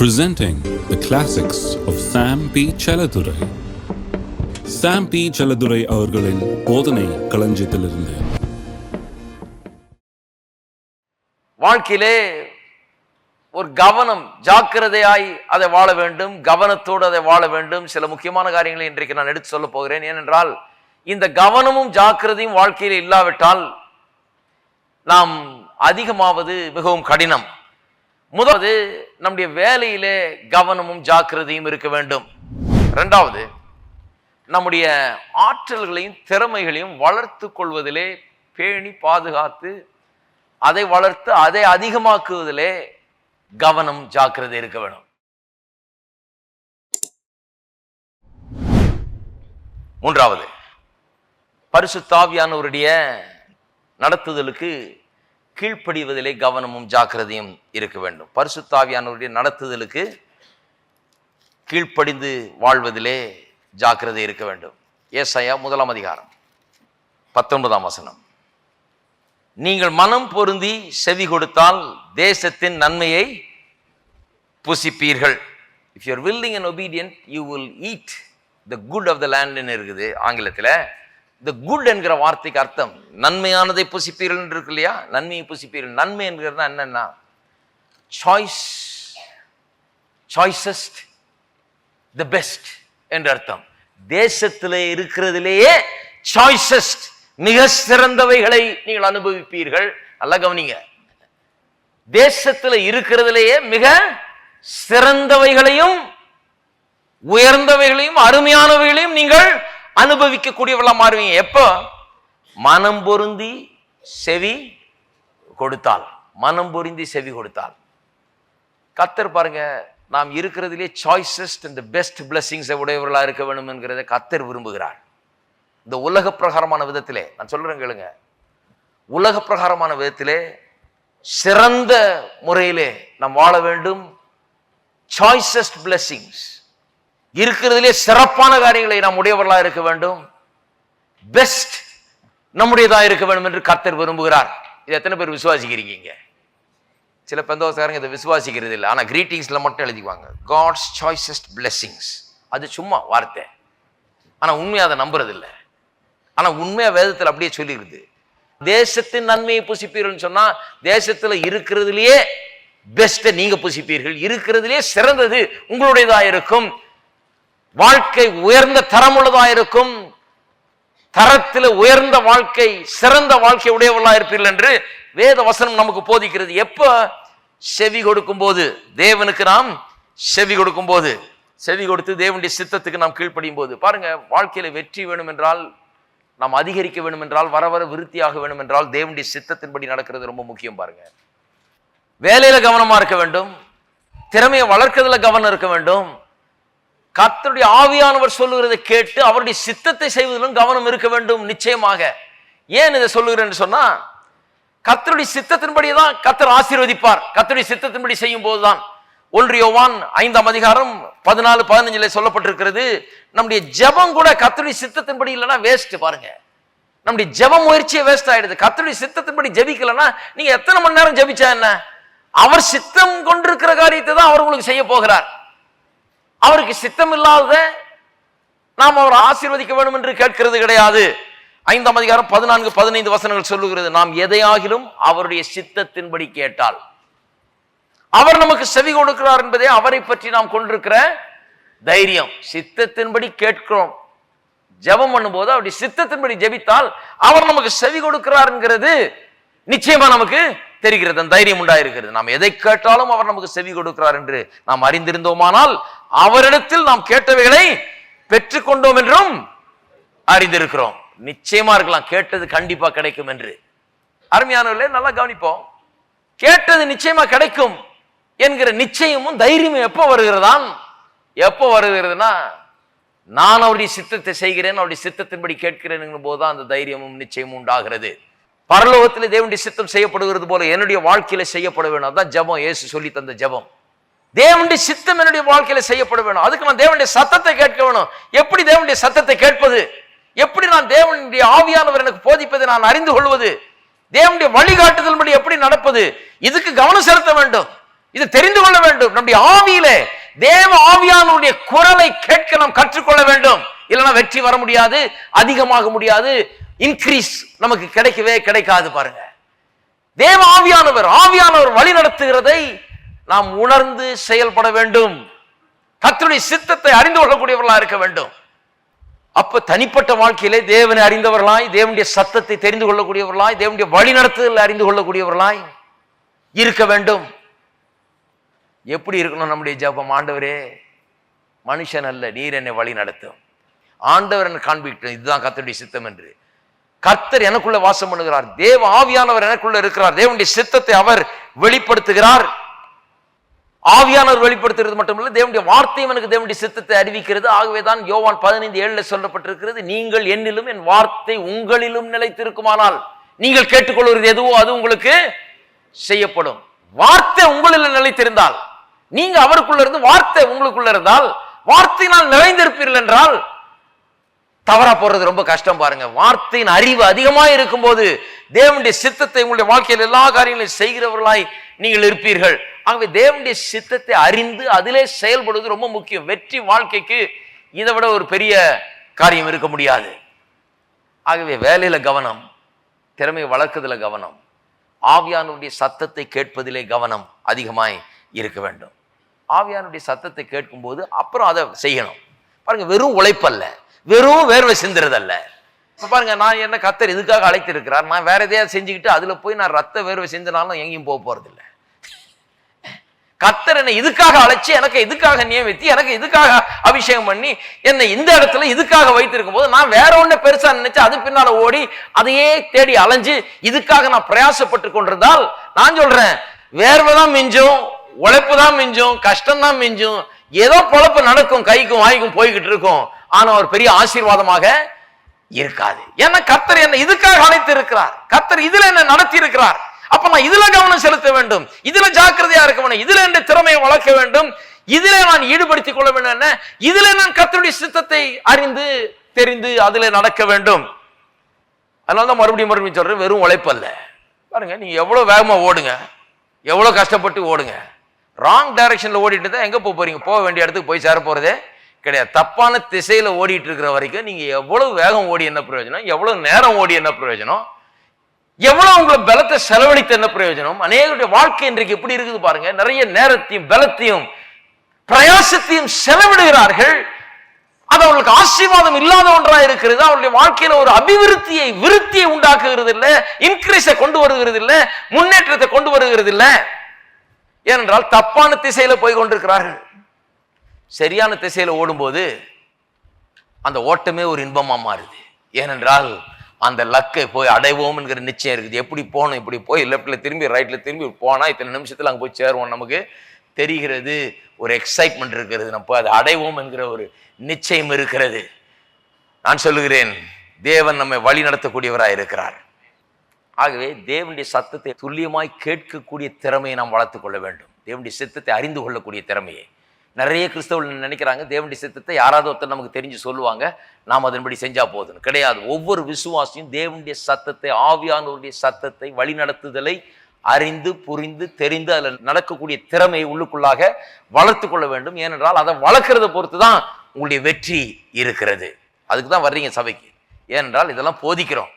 Presenting the classics of Sam P. Chaladurai. Sam P. Chaladurai அவர்களின் போதனை களஞ்சியத்திலிருந்து. வாழ்க்கையிலே ஒரு கவனம், ஜாக்கிரதையாய் அதை வாழ வேண்டும், கவனத்தோடு அதை வாழ வேண்டும். சில முக்கியமான காரியங்களை இன்றைக்கு நான் எடுத்து சொல்ல போகிறேன். ஏனென்றால் இந்த கவனமும் ஜாக்கிரதையும் வாழ்க்கையில் இல்லாவிட்டால் நாம் அதிகமாவது மிகவும் கடினம். முதலாவது, நம்முடைய வேலையிலே கவனமும் ஜாக்கிரதையும் இருக்க வேண்டும். இரண்டாவது, நம்முடைய ஆற்றல்களையும் திறமைகளையும் வளர்த்து கொள்வதிலே பேணி பாதுகாத்து அதை வளர்த்து அதை அதிகமாக்குவதிலே கவனம், ஜாக்கிரதை இருக்க வேண்டும். மூன்றாவது, பரிசுத்த ஆவியானவருடைய நடத்துதலுக்கு கீழ்ப்படிவதிலே கவனமும் ஜாக்கிரதையும் இருக்க வேண்டும். பரிசுத்த ஆவியானவருடைய நடத்துதலுக்கு கீழ்ப்படிந்து வாழ்வதிலே ஜாக்கிரதை இருக்க வேண்டும். ஏசாயா 1 அதிகாரம் 19 வசனம். நீங்கள் மனம் பொருந்தி செவி கொடுத்தால் தேசத்தின் நன்மையை புசிப்பீர்கள். If you are willing and obedient, you will eat the good of the land ன்னு இருக்குது ஆங்கிலத்தில். the good என்கிற வார்த்தைக்கு அர்த்தம் நன்மையானதை புசிப்பீர்கள் என்று இருக்கு இல்லையா? நன்மையை புசிப்பீர்கள். நன்மை என்கிறது என்னன்னா சாய்ஸஸ்ட், தி பெஸ்ட் என்று அர்த்தம். தேசத்திலே இருக்கிறதிலேயே சாய்ஸஸ்ட், மிக சிறந்தவைகளை நீங்கள் அனுபவிப்பீர்கள். நல்லா கவனிங்க, தேசத்தில் இருக்கிறதிலேயே மிக சிறந்தவைகளையும் உயர்ந்தவைகளையும் அருமையானவைகளையும் நீங்கள் அனுபவிக்க கூடியவர்களா மாறுவீங்க. எப்போ? மனம் பொருந்தி செவி கொடுத்தால். மனம் பொருந்தி செவி கொடுத்தால். கர்த்தர் பாருங்க, நாம் இருக்கிறதிலே சாய்ஸஸ்ட் அண்ட் பெஸ்ட் பிளெஸிங்ஸை உடையவர்களா இருக்க வேண்டும் என்கிறத கர்த்தர் விரும்புகிறார். இந்த உலக பிரகாரமான விதத்திலே நான் சொல்றேன் கேளுங்க, உலக பிரகாரமான விதத்திலே சிறந்த முறையிலே நாம் வாழ வேண்டும். சாய்ஸஸ்ட் பிளெஸிங்ஸ், இருக்கிறதிலே சிறப்பான காரியங்களை நாம் உடையவர்களா இருக்க வேண்டும். பெஸ்ட் நம்முடையதா இருக்க வேண்டும் என்று கர்த்தர் விரும்புகிறார். இது எத்தனை பேர் விசுவாசிக்கிறீங்க? சில பெந்தோஸ்காரங்க இதை விசுவாசிக்கிறது இல்லை, ஆனால் கிரீட்டிங்ஸ்ல மட்டும் எழுதிக்குவாங்க காட்ஸ் சாய்ஸஸ்ட் பிளெஸிங்ஸ். அது சும்மா வார்த்தை, ஆனால் உண்மையாக அதை நம்புறது இல்லை. ஆனால் உண்மையா வேதத்தில் அப்படியே சொல்லிடுது, தேசத்தின் நன்மையை புசிப்பீர்கள் சொன்னா தேசத்துல இருக்கிறதுலேயே பெஸ்ட்டை நீங்க புசிப்பீர்கள். இருக்கிறதுலே சிறந்தது உங்களுடையதா இருக்கும். வாழ்க்கை உயர்ந்த தரமுள்ளதா இருக்கும். தரத்தில் உயர்ந்த வாழ்க்கை, சிறந்த வாழ்க்கை உடையவர்களா இருப்பீர்கள் என்று வேத வசனம் நமக்கு போதிக்கிறது. எப்ப? செவி கொடுக்கும் போது, தேவனுக்கு நாம் செவி கொடுக்கும் போது, செவி கொடுத்து தேவனுடைய சித்தத்துக்கு நாம் கீழ்ப்படியும் போது. பாருங்க, வாழ்க்கையில வெற்றி வேணும் என்றால், நாம் அதிகரிக்க வேண்டும் என்றால், வர வர விருத்தியாக வேணும் என்றால் தேவனுடைய சித்தத்தின்படி நடக்கிறது ரொம்ப முக்கியம். பாருங்க, வேலையில கவனமா இருக்க வேண்டும், திறமையை வளர்க்கிறதுல கவனம் இருக்க வேண்டும். கர்த்தருடைய ஆவியானவர் சொல்லுகிறதை கேட்டு அவருடைய சித்தத்தை செய்வதிலும் கவனம் இருக்க வேண்டும். நிச்சயமாக. ஏன் இதை சொல்லுகிறேன்னு சொன்னா, கர்த்தருடைய சித்தத்தின்படி தான் கர்த்தர் ஆசீர்வதிப்பார். கர்த்தருடைய சித்தத்தின்படி செய்யும் போதுதான். 1 யோவான் 5 அதிகாரம் 14-15 சொல்லப்பட்டிருக்கிறது, நம்முடைய ஜெபம் கூட கர்த்தருடைய சித்தத்தின்படி இல்லைன்னா வேஸ்ட். பாருங்க, நம்முடைய ஜெப முயற்சியே வேஸ்ட் ஆயிடுது. கர்த்தருடைய சித்தத்தின்படி ஜெபிக்கலன்னா நீங்க எத்தனை மணி நேரம் ஜெபிச்சா என்ன? அவர் சித்தம் கொண்டிருக்கிற காரியத்தை தான் அவர் உங்களுக்கு செய்ய போகிறார். அவருக்கு சித்தம் இல்லாத நாம் அவர் ஆசீர்வதிக்க வேண்டும் என்று கேட்கிறது கிடையாது. 5 அதிகாரம் 14-15 வசனங்கள் சொல்லுகிறது, நாம் எதையாகிலும் அவருடைய சித்தத்தின்படி கேட்டால் அவர் நமக்கு செவி கொடுக்கிறார் என்பதே அவரை பற்றி நாம் கொண்டிருக்கிற தைரியம். சித்தத்தின்படி கேட்கிறோம், ஜெபம் பண்ணும்போது அவருடைய சித்தத்தின்படி ஜெபித்தால் அவர் நமக்கு செவி கொடுக்கிறார் என்கிறது நிச்சயமா நமக்கு தெரிகிறது. அந்த தைரியம் உண்டாயிருக்கிறது. நாம் எதை கேட்டாலும் அவர் நமக்கு செவி கொடுக்கிறார் என்று நாம் அறிந்திருந்தோமானால் அவரிடத்தில் நாம் கேட்டவைகளை பெற்றுக்கொண்டோம் என்றும் அறிந்திருக்கிறோம். நிச்சயமா இருக்கலாம், கேட்டது கண்டிப்பா கிடைக்கும் என்று. அருமையானவர்களே, நல்லா கவனிப்போம். கேட்டது நிச்சயமா கிடைக்கும் என்கிற நிச்சயமும் தைரியமும் எப்போ வருகிறதான்? எப்போ வருகிறதுனா, நான் அவருடைய சித்தத்தை செய்கிறேன், அவருடைய சித்தத்தின்படி கேட்கிறேன் போதுதான் அந்த தைரியமும் நிச்சயமும் உண்டாகிறது. பரலோகத்திலே தேவனுடைய சித்தம் செய்யப்படுகிறது போல என்னுடைய வாழ்க்கையில செய்யப்பட வேணும். அதான் ஜெபம். இயேசு சொல்லி தந்த ஜெபம். தேவனுடைய சித்தம் என்னுடைய வாழ்க்கையில செய்யப்பட வேணும். அதுக்கு நான் தேவனுடைய சத்தத்தை கேட்க வேணும். எப்படி தேவனுடைய சத்தத்தை கேட்பது? எப்படி நான் தேவனுடைய ஆவியானவர் எனக்கு போதிப்பதை நான் அறிந்து கொள்வது? தேவனுடைய வழிகாட்டுதல்படி எப்படி நடப்பது? இதுக்கு கவனம் செலுத்த வேண்டும். இதை தெரிந்து கொள்ள வேண்டும். நம்முடைய ஆவியிலே தேவ ஆவியானுடைய குரலை கேட்க நாம் கற்றுக்கொள்ள வேண்டும். இல்லைன்னா வெற்றி வர முடியாது, அதிகமாக முடியாது, இன்க்ரீஸ் நமக்கு கிடைக்காது. பாருங்க, தேவ ஆவியானவர் வழி நடத்துகிறதை நாம் உணர்ந்து செயல்பட வேண்டும். கர்த்தருடைய சித்தத்தை அறிந்து கொள்ளக்கூடியவர்களாக இருக்க வேண்டும். அப்ப தனிப்பட்ட வாழ்க்கையிலே தேவனை அறிந்தவர்களாய், தேவனுடைய சத்தத்தை தெரிந்து கொள்ளக்கூடியவர்களாய், தேவனுடைய வழி நடத்துதல் அறிந்து கொள்ளக்கூடியவர்களாய் இருக்க வேண்டும். எப்படி இருக்கணும் நம்முடைய ஜெபம்? ஆண்டவரே, மனுஷன் அல்ல, நீர் என்னை வழி நடத்தும். ஆண்டவர் என்னை காண்பிக்கட்டும், இதுதான் கர்த்தருடைய சித்தம் என்று. கர்த்தர் எனக்குள்ள வாசம் பண்ணுகிறார், தேவ ஆவியானவர் எனக்குள்ள இருக்கிறார், தேவனுடைய சித்தத்தை அவர் வெளிப்படுத்துகிறார். ஆவியானவர் வெளிப்படுத்துகிறது மட்டுமல்ல, தேவனுடைய வார்த்தையும் எனக்கு தேவனுடைய சித்தத்தை அறிவிக்கிறது. ஆகவேதான் யோவான் 15:7 சொல்லப்பட்டிருக்கிறது, நீங்கள் என்னிலும் என் வார்த்தை உங்களிலும் நிலைத்திருக்குமானால் நீங்கள் கேட்டுக்கொள்வது எதுவோ அது உங்களுக்கு செய்யப்படும். வார்த்தை உங்களில் நிலைத்திருந்தால், நீங்க அவருக்குள்ள இருந்து வார்த்தை உங்களுக்குள்ள இருந்தால், வார்த்தையினால் நிறைந்திருப்பீர்கள் என்றால் தவறா போறது ரொம்ப கஷ்டம். பாருங்க, வார்த்தையின் அறிவு அதிகமாக இருக்கும் போது தேவனுடைய சித்தத்தை உங்களுடைய வாழ்க்கையில் எல்லா காரியங்களையும் செய்கிறவர்களாய் நீங்கள் இருப்பீர்கள். ஆகவே தேவனுடைய சித்தத்தை அறிந்து அதிலே செயல்படுவது ரொம்ப முக்கியம். வெற்றி வாழ்க்கைக்கு இதை விட ஒரு பெரிய காரியம் இருக்க முடியாது. ஆகவே வேலையில கவனம், திறமையை வளர்க்குறதுல கவனம், ஆவியானுடைய சத்தத்தை கேட்பதிலே கவனம் அதிகமாய் இருக்க வேண்டும். ஆவியானுடைய சத்தத்தை கேட்கும் போது அப்புறம் அதை செய்யணும். பாருங்க, வெறும் உழைப்பல்ல, வெறும் வேர்வை சிந்துறதல்ல. இப்ப பாருங்க, நான் என்ன கர்த்தர் இதுக்காக அழைத்து இருக்கிறார், நான் வேற எதையாவது செஞ்சுக்கிட்டு அதுல போய் நான் ரத்த வேர்வை சிந்தினாலும் எங்கேயும் போக போறது இல்லை. கர்த்தர் என்னை இதுக்காக அழைச்சி, எனக்கு இதுக்காக நியமித்து, எனக்கு இதுக்காக அபிஷேகம் பண்ணி என்னை இந்த இடத்துல இதுக்காக வைத்திருக்கும் போது நான் வேற ஒண்ணு பெருசா நினைச்சு அது பின்னால ஓடி அதையே தேடி அலைஞ்சு இதுக்காக நான் பிரயாசப்பட்டு கொண்டிருந்தால், நான் சொல்றேன், வேர்வை தான் மிஞ்சும், உழைப்பு தான் மிஞ்சும், கஷ்டம் தான் மிஞ்சும், ஏதோ பொழப்பு நடக்கும், கைக்கும் வாய்க்கும் போய்கிட்டு இருக்கும். ஆனா ஒரு பெரிய ஆசீர்வாதமாக இருக்காது. ஏன்னா கர்த்தர் என்னை இதுக்காக அழைத்து இருக்கிறார், கர்த்தர் இதுல என்ன நடத்தி இருக்கிறார். அப்ப நான் இதுல கவனம் செலுத்த வேண்டும், இதுல ஜாக்கிரதையா இருக்க வேண்டும், இதுல என்ற திறமையை வளர்க்க வேண்டும், இதுல நான் ஈடுபடுத்திக் கொள்ள வேண்டும், இதுல நான் கர்த்தருடைய சித்தத்தை அறிந்து தெரிந்து அதுல நடக்க வேண்டும். அதனாலதான் மறுபடியும் சொல்றேன், வெறும் உழைப்பு அல்ல. பாருங்க, நீங்க எவ்வளவு வேகமா ஓடுங்க, எவ்வளவு கஷ்டப்பட்டு ஓடுங்க, ராங் டைரக்ஷன்ல ஓடிட்டு தான் எங்க போறீங்க? போக வேண்டிய இடத்துக்கு போய் சேர போறதே கிடையாது. தப்பான திசையில ஓடிட்டு இருக்கிற வரைக்கும் நீங்க எவ்வளவு வேகம் ஓடி என்ன பிரயோஜனம், எவ்வளவு நேரம் ஓடி என்ன பிரயோஜனம், எவ்வளவு உங்களை பலத்தை செலவழித்த என்ன பிரயோஜனம்? அநேகருடைய வாழ்க்கை இன்றைக்கு எப்படி இருக்குது பாருங்க, நிறைய நேரத்தையும் பலத்தையும் பிரயாசத்தையும் செலவிடுகிறார்கள். அது அவர்களுக்கு ஆசீர்வாதம் இல்லாத ஒன்றா இருக்கிறது. அவருடைய வாழ்க்கையில ஒரு விருத்தியை உண்டாக்குகிறது இல்லை, இன்க்ரீஸை கொண்டு வருகிறது இல்லை, முன்னேற்றத்தை கொண்டு வருகிறது இல்லை. ஏனென்றால் தப்பான திசையில போய் கொண்டிருக்கிறார்கள். சரியான திசையில ஓடும்போது அந்த ஓட்டமே ஒரு இன்பமா மாறுது. ஏனென்றால் அந்த லக்கை போய் அடைவோம் என்கிற நிச்சயம் இருக்குது. எப்படி போகணும், இப்படி போய் லெப்ட்ல திரும்பி ரைட்ல திரும்பி போனா இத்தனை நிமிஷத்துல அங்க போய் சேருவோம், நமக்கு தெரிகிறது, ஒரு எக்ஸைட்மெண்ட் இருக்கிறது, நம்ம அதை அடைவோம் என்கிற ஒரு நிச்சயம் இருக்கிறது. நான் சொல்லுகிறேன், தேவன் நம்மை வழி நடத்தக்கூடியவராய் இருக்கிறார். ஆகவே தேவனுடைய சத்தத்தை துல்லியமாய் கேட்கக்கூடிய திறமையை நாம் வளர்த்துக் கொள்ள வேண்டும். தேவனுடைய சித்தத்தை அறிந்து கொள்ளக்கூடிய திறமையை. நிறைய கிறிஸ்தவர்கள் நினைக்கிறாங்க, தேவனுடைய சித்தத்தை யாராவது ஒருத்தர் நமக்கு தெரிஞ்சு சொல்லுவாங்க, நாம் அதன்படி செஞ்சா போதும். கிடையாது. ஒவ்வொரு விசுவாசியும் தேவனுடைய சத்தத்தை, ஆவியானவருடைய சத்தத்தை, வழி நடத்துதலை அறிந்து புரிந்து தெரிந்து அதில் நடக்கக்கூடிய திறமையை உள்ளுக்குள்ளாக வளர்த்து கொள்ள வேண்டும். ஏனென்றால் அதை வளர்க்கறதை பொறுத்து தான் உங்களுடைய வெற்றி இருக்கிறது. அதுக்கு தான் வர்றீங்க சபைக்கு. ஏனென்றால் இதெல்லாம் போதிக்கிறோம்.